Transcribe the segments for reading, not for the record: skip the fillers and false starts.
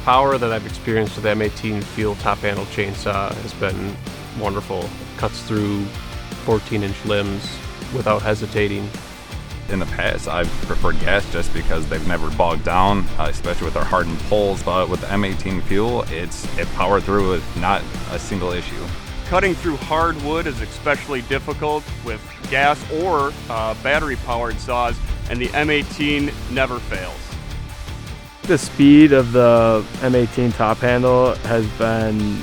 power that I've experienced with the M18 FUEL top handle chainsaw has been wonderful. It cuts through 14-inch limbs without hesitating. In the past, I've preferred gas just because they've never bogged down, especially with our hardened poles. But with the M18 FUEL, it powered through with not a single issue. Cutting through hardwood is especially difficult with gas or battery-powered saws, and the M18 never fails. The speed of the M18 top handle has been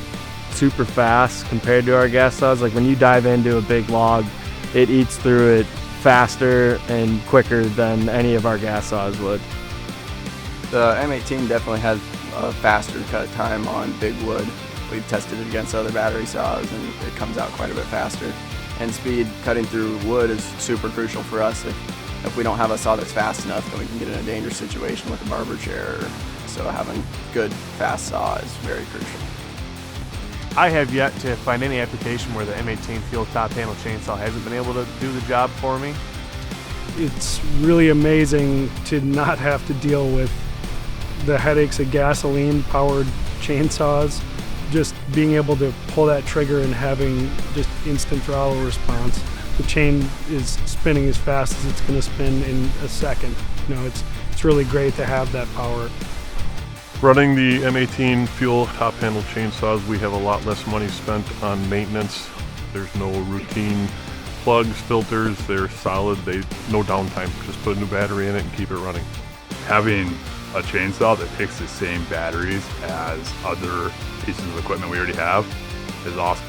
super fast compared to our gas saws. Like when you dive into a big log, it eats through it faster and quicker than any of our gas saws would. The M18 definitely has a faster cut time on big wood. We've tested it against other battery saws and it comes out quite a bit faster. And speed cutting through wood is super crucial for us. If we don't have a saw that's fast enough, then we can get in a dangerous situation with a barber chair. So having good, fast saw is very crucial. I have yet to find any application where the M18 FUEL top handle chainsaw hasn't been able to do the job for me. It's really amazing to not have to deal with the headaches of gasoline-powered chainsaws. Just being able to pull that trigger and having just instant throttle response. The chain is spinning as fast as it's going to spin in a second. You know, it's really great to have that power. Running the M18 FUEL top handle chainsaws, we have a lot less money spent on maintenance. There's no routine plugs, filters, they're solid, no downtime. Just put a new battery in it and keep it running. Having a chainsaw that picks the same batteries as other pieces of equipment we already have is awesome.